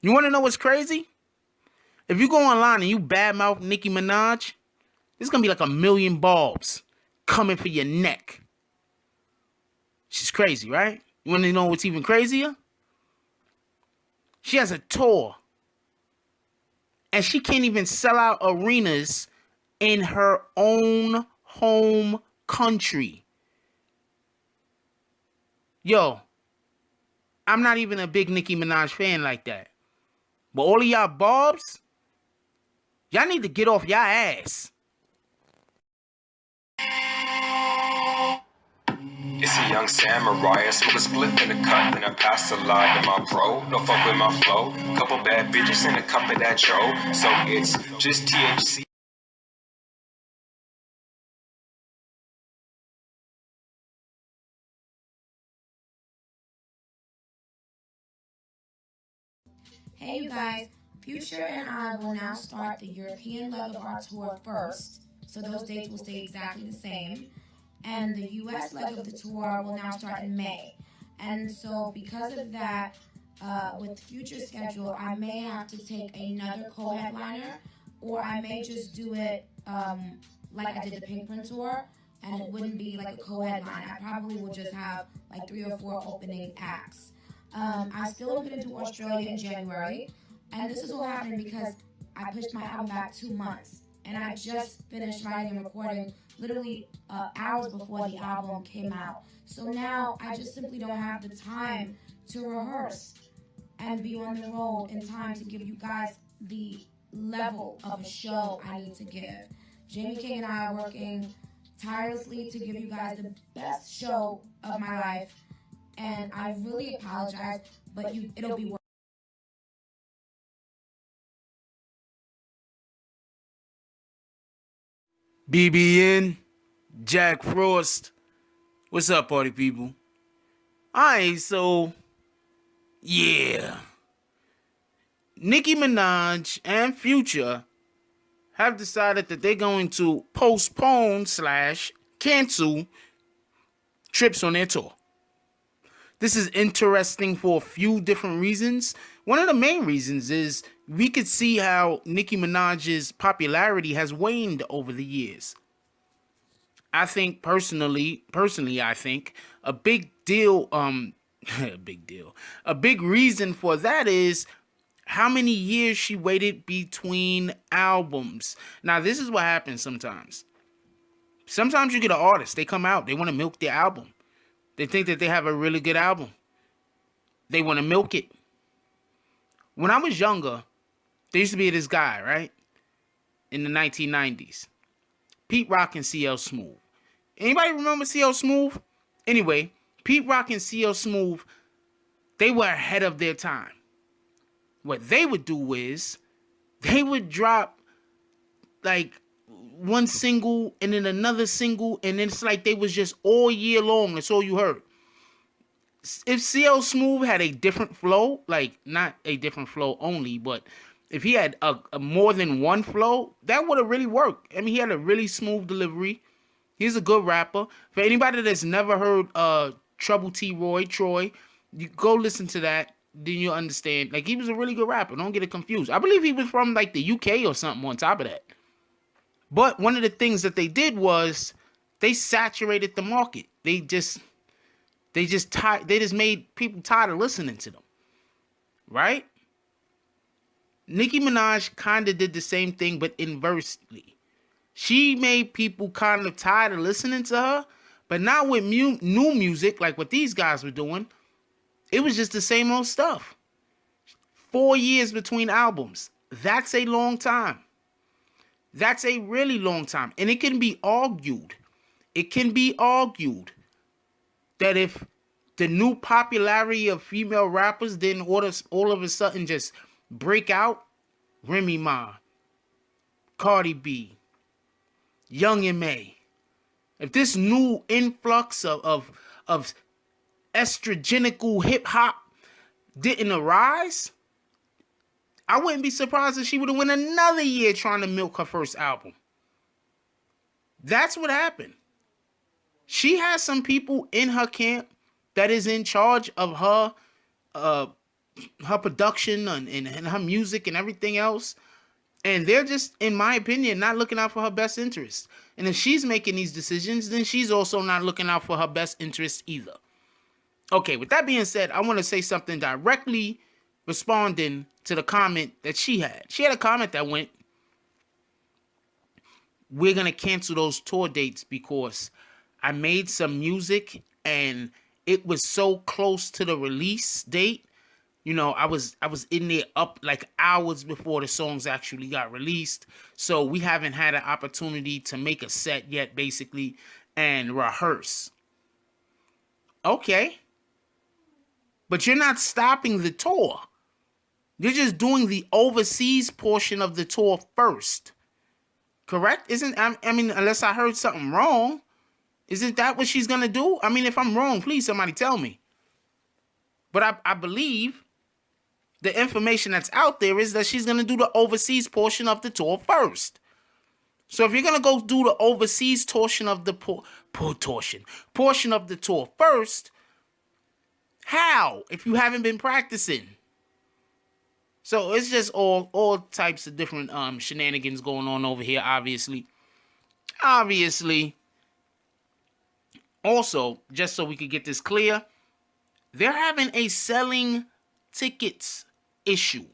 You want to know what's crazy? If you go online and you badmouth Nicki Minaj, there's gonna be like a million bulbs coming for your neck. She's crazy, right? You want to know what's even crazier? She has a tour, and she can't even sell out arenas in her own home country. Yo, I'm not even a big Nicki Minaj fan like that. But all of y'all barbs, y'all need to get off y'all ass. It's a young samurai, I smoke a spliff in a cut, then I pass a line to my bro. No fuck with my flow. Couple bad bitches in a cup of that Joe. So it's just THC. Hey you guys, Future and I will now start the European leg of our tour first, so those dates will stay exactly the same. And the US leg of the tour will now start in May. And so because of that, with Future's schedule, I may have to take another co-headliner, or I may just do it like I did the Pink Print tour, and it wouldn't be like a co-headline. I probably will just have like 3 or 4 opening acts. I still am going to do Australia in January, and this is all happening because I pushed my album back 2 months, and I just finished writing and recording literally hours before the album came out. So now I just simply don't have the time to rehearse and be on the road in time to give you guys the level of a show I need to give. Jamie King and I are working tirelessly to give you guys the best show of my life. And I really apologize, but it'll be worth it. BBN, Jack Frost. What's up, party people? Alright, so yeah. Nicki Minaj and Future have decided that they're going to postpone / cancel trips on their tour. This is interesting for a few different reasons. One of the main reasons is we could see how Nicki Minaj's popularity has waned over the years. I think personally, I think a big deal, a big reason for that is how many years she waited between albums. Now, this is what happens sometimes. Sometimes you get an artist, they come out, they want to milk their album. They think that they have a really good album. They want to milk it. When I was younger, there used to be this guy, right? In the 1990s. Pete Rock and CL Smooth. Anybody remember CL Smooth? Anyway, Pete Rock and CL Smooth, they were ahead of their time. What they would do is, they would drop like one single and then another single, and then it's like they was just all year long. That's all you heard. If CL Smooth had a different flow, like not a different flow only, but if he had a more than one flow, that would have really worked. I mean, he had a really smooth delivery. He's a good rapper. For anybody that's never heard Trouble T. Troy, you go listen to that, then you'll understand. Like, he was a really good rapper. Don't get it confused. I believe he was from like the UK or something on top of that. But one of the things that they did was they saturated the market. They just made people tired of listening to them. Right? Nicki Minaj kind of did the same thing, but inversely. She made people kind of tired of listening to her, but not with new music like what these guys were doing. It was just the same old stuff. 4 years between albums. That's a long time. That's a really long time. And it can be argued. It can be argued that if the new popularity of female rappers didn't all of a sudden just break out, Remy Ma, Cardi B, Young M.A., if this new influx of estrogenical hip-hop didn't arise, I wouldn't be surprised if she would have went another year trying to milk her first album. That's what happened. She has some people in her camp that is in charge of her her production and her music and everything else. And they're just, in my opinion, not looking out for her best interest. And if she's making these decisions, then she's also not looking out for her best interest either. Okay, with that being said, I want to say something directly responding to the comment that she had. She had a comment that went, we're going to cancel those tour dates because I made some music and it was so close to the release date. You know, I was in there up like hours before the songs actually got released. So we haven't had an opportunity to make a set yet, basically, and rehearse. Okay. But you're not stopping the tour. You're just doing the overseas portion of the tour first. Correct? I mean, unless I heard something wrong, isn't that what she's going to do? I mean, if I'm wrong, please somebody tell me. But I believe the information that's out there is that she's going to do the overseas portion of the tour first. So if you're going to go do the overseas portion of the portion of the tour first, how? If you haven't been practicing. So it's just all types of different shenanigans going on over here, obviously. Also, just so we could get this clear, they're having a selling tickets issue.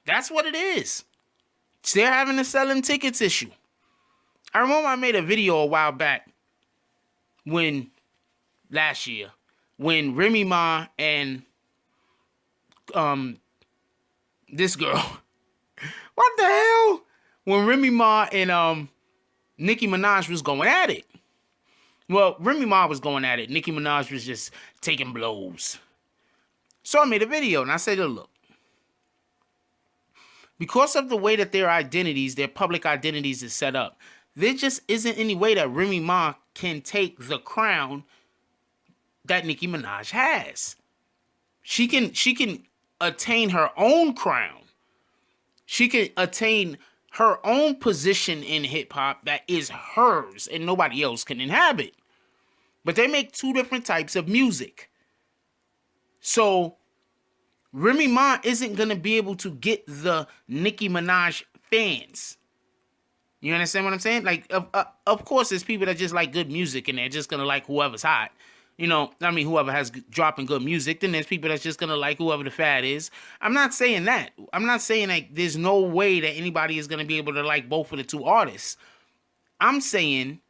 That's what it is. They're having a selling tickets issue. I remember I made a video a while back last year, when Remy Ma and this girl, what the hell? When Remy Ma and Nicki Minaj was going at it. Well, Remy Ma was going at it. Nicki Minaj was just taking blows. So I made a video and I said, look, because of the way that their public identities is set up, there just isn't any way that Remy Ma can take the crown that Nicki Minaj has. She can attain her own crown. She can attain her own position in hip-hop that is hers and nobody else can inhabit. But they make two different types of music. So Remy Ma isn't going to be able to get the Nicki Minaj fans. You understand what I'm saying? Like, of course, there's people that just like good music and they're just going to like whoever's hot. You know, I mean, whoever has dropping good music, then there's people that's just going to like whoever the fad is. I'm not saying that. I'm not saying like there's no way that anybody is going to be able to like both of the two artists. I'm saying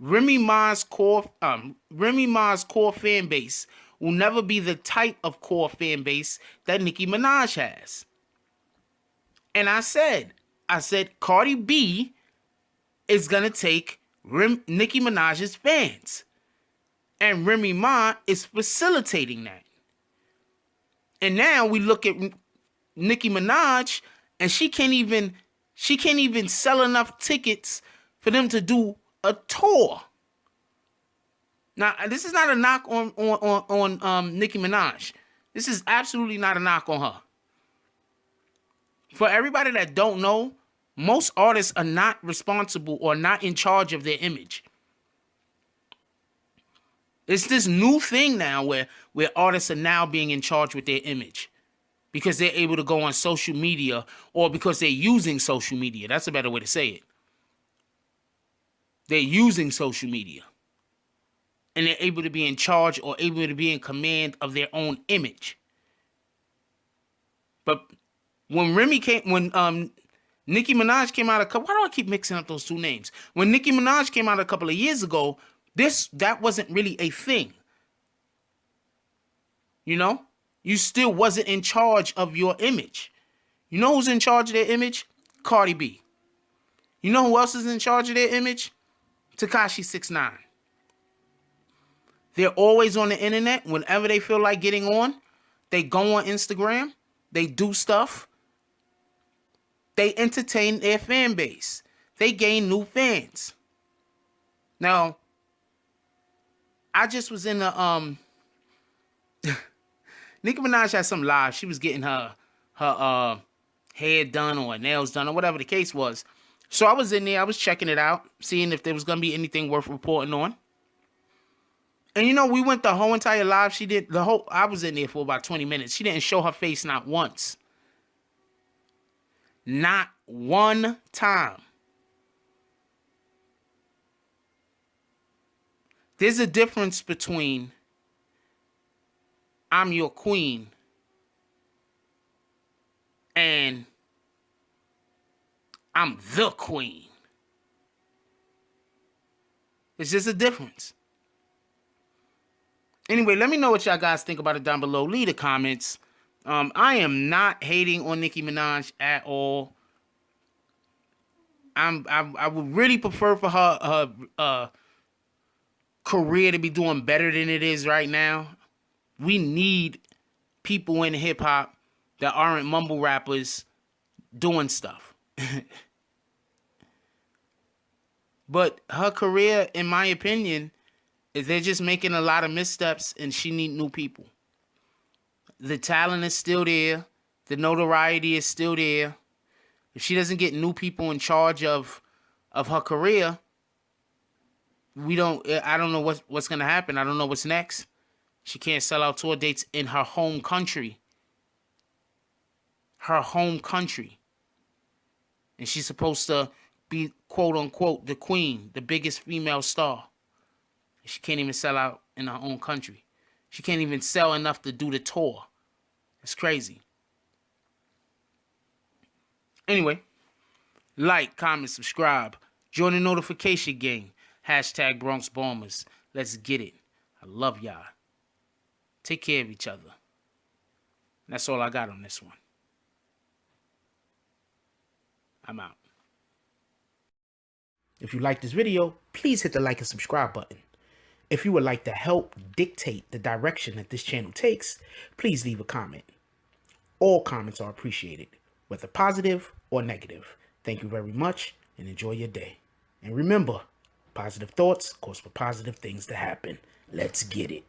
Remy Ma's core fan base will never be the type of core fan base that Nicki Minaj has. And I said Cardi B is going to take Nicki Minaj's fans. And Remy Ma is facilitating that. And now we look at Nicki Minaj, and she can't even sell enough tickets for them to do a tour. Now, this is not a knock on Nicki Minaj. This is absolutely not a knock on her. For everybody that don't know, most artists are not responsible or not in charge of their image. It's this new thing now where artists are now being in charge with their image because they're able to go on social media or because they're using social media. That's a better way to say it. They're using social media and they're able to be in charge or able to be in command of their own image. But when Nicki Minaj came out why do I keep mixing up those two names? When Nicki Minaj came out a couple of years ago, that wasn't really a thing. You know? You still wasn't in charge of your image. You know who's in charge of their image? Cardi B. You know who else is in charge of their image? Tekashi 6ix9ine. They're always on the internet. Whenever they feel like getting on, they go on Instagram. They do stuff. They entertain their fan base. They gain new fans. Now, I just was in a Nicki Minaj had some live. She was getting her hair done or nails done or whatever the case was. So I was in there. I was checking it out, seeing if there was gonna be anything worth reporting on. And you know, we went the whole entire live. I was in there for about 20 minutes. She didn't show her face not once. Not one time. There's a difference between I'm your queen and I'm the queen. It's just a difference. Anyway, let me know what y'all guys think about it down below. Leave the comments. I am not hating on Nicki Minaj at all. I would really prefer for her career to be doing better than it is right now. We need people in hip hop that aren't mumble rappers doing stuff. But her career, in my opinion, is they're just making a lot of missteps, and she need new people. The talent is still there. The notoriety is still there. If she doesn't get new people in charge of her career, I don't know what's gonna happen. I don't know what's next. She can't sell out tour dates in her home country. Her home country. And she's supposed to be, quote unquote, the queen, the biggest female star. She can't even sell out in her own country. She can't even sell enough to do the tour. It's crazy. Anyway, like, comment, subscribe. Join the notification gang. Hashtag Bronx Bombers. Let's get it. I love y'all. Take care of each other. That's all I got on this one. I'm out. If you like this video, please hit the like and subscribe button. If you would like to help dictate the direction that this channel takes, please leave a comment. All comments are appreciated, whether positive or negative. Thank you very much and enjoy your day. And remember, positive thoughts cause for positive things to happen. Let's get it.